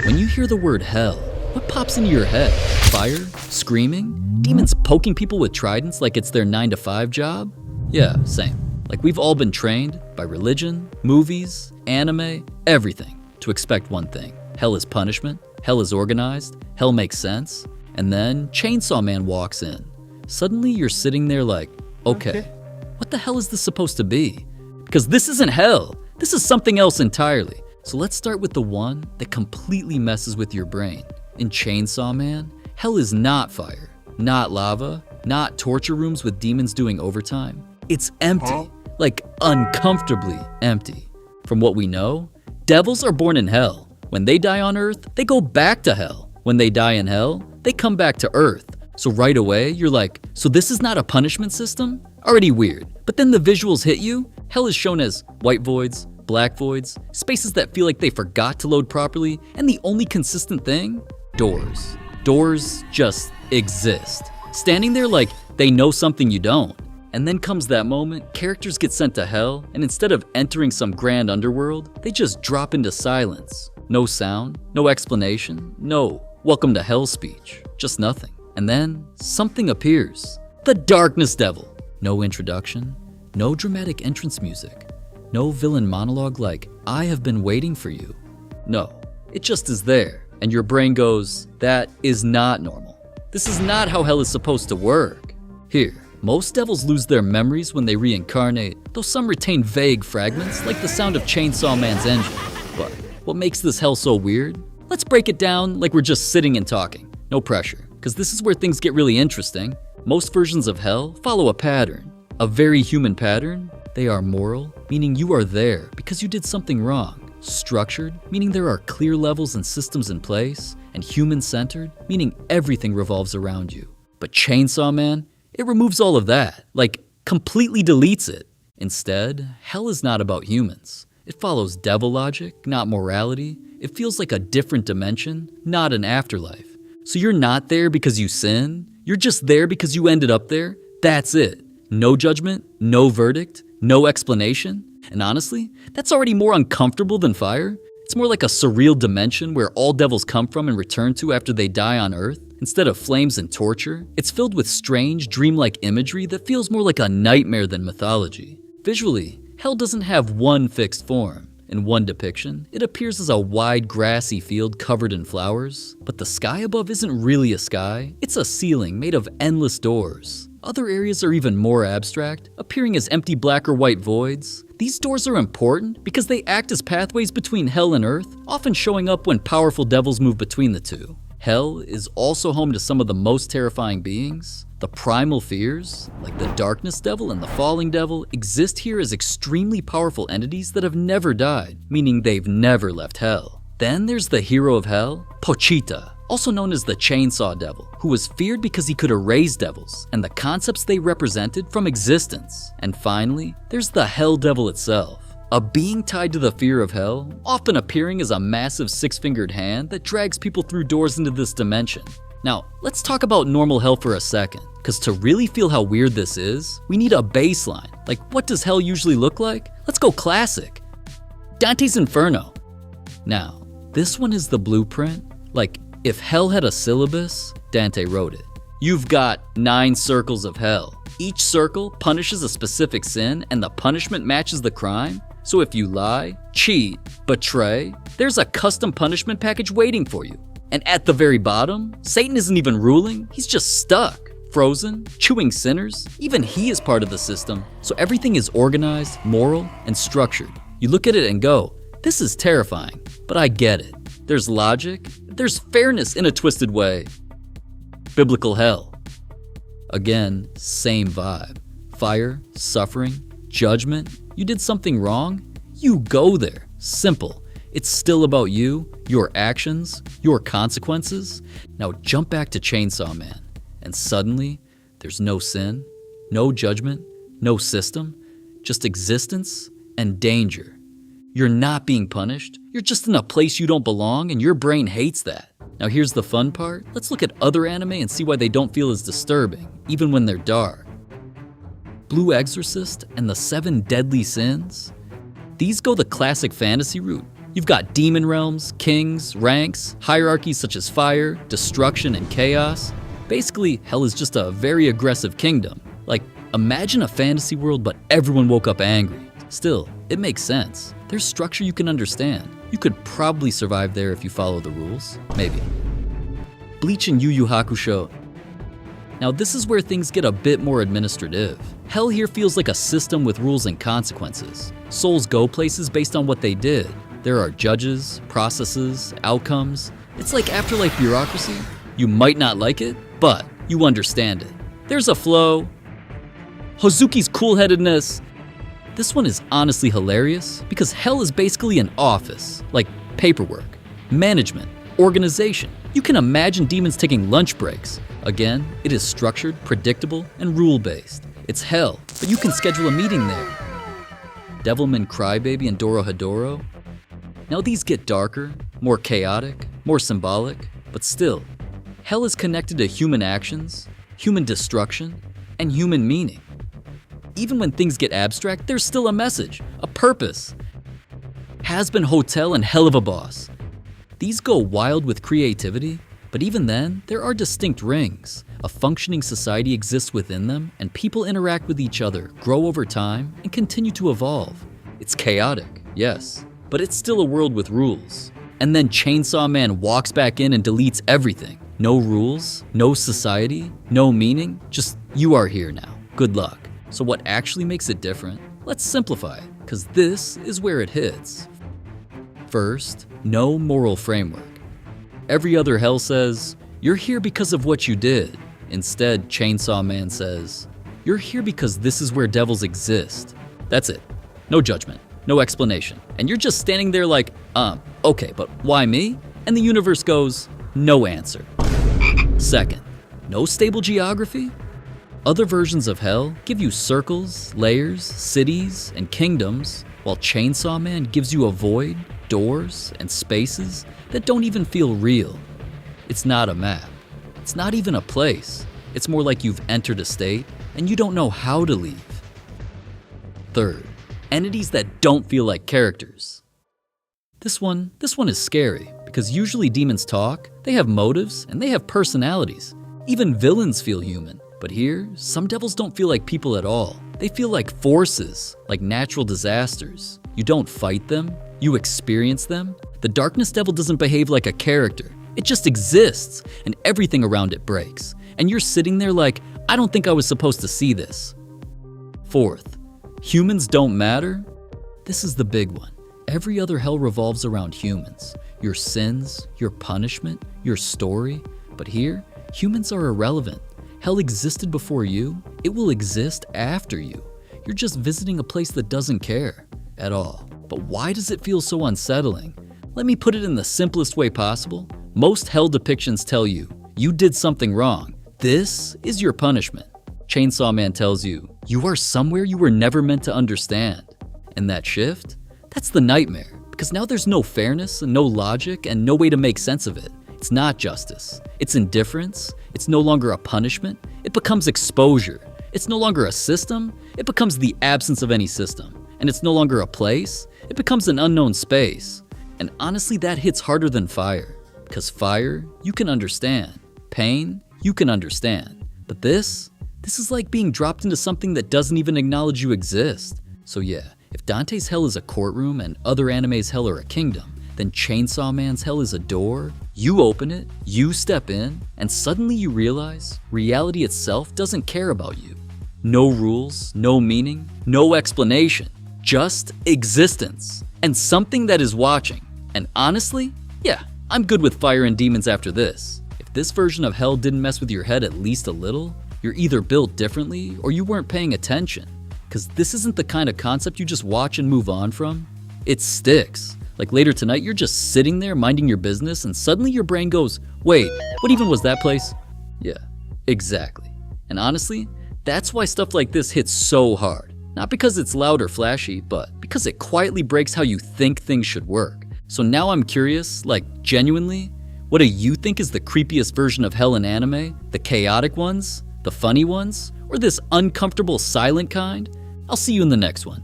When you hear the word hell, what pops into your head? Fire? Screaming? Demons poking people with tridents like it's their 9-to-5 job? Yeah, same. Like we've all been trained by religion, movies, anime, everything to expect one thing. Hell is punishment, hell is organized, hell makes sense, and then Chainsaw Man walks in. Suddenly you're sitting there like, okay, what the hell is this supposed to be? Because this isn't hell, this is something else entirely. So let's start with the one that completely messes with your brain. In Chainsaw Man, hell is not fire, not lava, not torture rooms with demons doing overtime. It's empty, like uncomfortably empty. From what we know, devils are born in hell. When they die on Earth, they go back to hell. When they die in hell, they come back to Earth. So right away, you're like, so this is not a punishment system? Already weird. But then the visuals hit you. Hell is shown as white voids, black voids, spaces that feel like they forgot to load properly, and the only consistent thing? Doors. Doors just exist. Standing there like they know something you don't. And then comes that moment, characters get sent to hell, and instead of entering some grand underworld, they just drop into silence. No sound, no explanation, no welcome to hell speech, just nothing. And then something appears. The Darkness Devil. No introduction, no dramatic entrance music. No villain monologue like, I have been waiting for you. No, it just is there, and your brain goes, that is not normal. This is not how hell is supposed to work. Here, most devils lose their memories when they reincarnate, though some retain vague fragments like the sound of Chainsaw Man's engine. But what makes this hell so weird? Let's break it down like we're just sitting and talking. No pressure, because this is where things get really interesting. Most versions of hell follow a pattern, a very human pattern. They are moral, meaning you are there because you did something wrong. Structured, meaning there are clear levels and systems in place. And human-centered, meaning everything revolves around you. But Chainsaw Man, it removes all of that, like completely deletes it. Instead, hell is not about humans. It follows devil logic, not morality. It feels like a different dimension, not an afterlife. So you're not there because you sin. You're just there because you ended up there. That's it. No judgment, no verdict, no explanation. And honestly, that's already more uncomfortable than fire. It's more like a surreal dimension where all devils come from and return to after they die on Earth. Instead of flames and torture, it's filled with strange, dreamlike imagery that feels more like a nightmare than mythology. Visually, hell doesn't have one fixed form. In one depiction, it appears as a wide grassy field covered in flowers. But the sky above isn't really a sky, it's a ceiling made of endless doors. Other areas are even more abstract, appearing as empty black or white voids. These doors are important because they act as pathways between hell and earth, often showing up when powerful devils move between the two. Hell is also home to some of the most terrifying beings. The primal fears, like the Darkness Devil and the Falling Devil, exist here as extremely powerful entities that have never died, meaning they've never left hell. Then there's the hero of hell, Pochita, also known as the Chainsaw Devil, who was feared because he could erase devils and the concepts they represented from existence. And finally, there's the Hell Devil itself, a being tied to the fear of hell, often appearing as a massive six-fingered hand that drags people through doors into this dimension. Now, let's talk about normal hell for a second, because to really feel how weird this is, we need a baseline. Like, what does hell usually look like? Let's go classic. Dante's Inferno. Now, this one is the blueprint. Like, if hell had a syllabus, Dante wrote it. You've got 9 circles of hell. Each circle punishes a specific sin, and the punishment matches the crime. So if you lie, cheat, betray, there's a custom punishment package waiting for you. And at the very bottom, Satan isn't even ruling, he's just stuck, frozen, chewing sinners. Even he is part of the system. So everything is organized, moral, and structured. You look at it and go, this is terrifying, but I get it. There's logic, there's fairness in a twisted way. Biblical hell. Again, same vibe. Fire, suffering, judgment. You did something wrong? You go there. Simple. It's still about you, your actions, your consequences. Now jump back to Chainsaw Man, and suddenly, there's no sin, no judgment, no system, just existence and danger. You're not being punished, you're just in a place you don't belong, and your brain hates that. Now here's the fun part. Let's look at other anime and see why they don't feel as disturbing, even when they're dark. Blue Exorcist and the 7 Deadly Sins. These go the classic fantasy route, You've got demon realms, kings, ranks, hierarchies such as fire, destruction, and chaos. Basically, hell is just a very aggressive kingdom. Like, imagine a fantasy world but everyone woke up angry. Still, it makes sense. There's structure you can understand. You could probably survive there if you follow the rules. Maybe. Bleach and Yu Hakusho. Now this is where things get a bit more administrative. Hell here feels like a system with rules and consequences. Souls go places based on what they did. There are judges, processes, outcomes. It's like afterlife bureaucracy. You might not like it, but you understand it. There's a flow. Hozuki's coolheadedness. This one is honestly hilarious because hell is basically an office, like paperwork, management, organization. You can imagine demons taking lunch breaks. Again, it is structured, predictable, and rule-based. It's hell, but you can schedule a meeting there. Devilman Crybaby and Dorohedoro. Now these get darker, more chaotic, more symbolic, but still, hell is connected to human actions, human destruction, and human meaning. Even when things get abstract, there's still a message, a purpose. Hazbin Hotel and Helluva Boss. These go wild with creativity, but even then, there are distinct rings. A functioning society exists within them, and people interact with each other, grow over time, and continue to evolve. It's chaotic, yes, but it's still a world with rules. And then Chainsaw Man walks back in and deletes everything. No rules, no society, no meaning, just you are here now. Good luck. So what actually makes it different? Let's simplify it, because this is where it hits. First, no moral framework. Every other hell says, you're here because of what you did. Instead, Chainsaw Man says, you're here because this is where devils exist. That's it. No judgment, no explanation. And you're just standing there like, okay, but why me? And the universe goes, no answer. Second, no stable geography. Other versions of hell give you circles, layers, cities, and kingdoms, while Chainsaw Man gives you a void, doors, and spaces that don't even feel real. It's not a map. It's not even a place. It's more like you've entered a state and you don't know how to leave. Third, entities that don't feel like characters. This one is scary because usually demons talk, they have motives, and they have personalities. Even villains feel human. But here, some devils don't feel like people at all. They feel like forces, like natural disasters. You don't fight them, you experience them. The darkness devil doesn't behave like a character. It just exists, and everything around it breaks. And you're sitting there like, I don't think I was supposed to see this. Fourth, humans don't matter. This is the big one. Every other hell revolves around humans. Your sins, your punishment, your story. But here, humans are irrelevant. Hell existed before you, it will exist after you. You're just visiting a place that doesn't care at all. But why does it feel so unsettling? Let me put it in the simplest way possible. Most hell depictions tell you, you did something wrong. This is your punishment. Chainsaw Man tells you, you are somewhere you were never meant to understand. And that shift? That's the nightmare, because now there's no fairness and no logic and no way to make sense of it. It's not justice. It's indifference. It's no longer a punishment. It becomes exposure. It's no longer a system. It becomes the absence of any system. And it's no longer a place. It becomes an unknown space. And honestly, that hits harder than fire. Because fire, you can understand. Pain, you can understand. But this is like being dropped into something that doesn't even acknowledge you exist. So yeah, if Dante's hell is a courtroom and other anime's hell are a kingdom, then Chainsaw Man's hell is a door. You open it, you step in, and suddenly you realize reality itself doesn't care about you. No rules, no meaning, no explanation, just existence. And something that is watching. And honestly, yeah, I'm good with fire and demons after this. If this version of hell didn't mess with your head at least a little, you're either built differently or you weren't paying attention. Because this isn't the kind of concept you just watch and move on from. It sticks. Like later tonight, you're just sitting there minding your business and suddenly your brain goes, wait, what even was that place? Yeah, exactly. And honestly, that's why stuff like this hits so hard. Not because it's loud or flashy, but because it quietly breaks how you think things should work. So now I'm curious, like genuinely, what do you think is the creepiest version of hell in anime? The chaotic ones? The funny ones? Or this uncomfortable silent kind? I'll see you in the next one.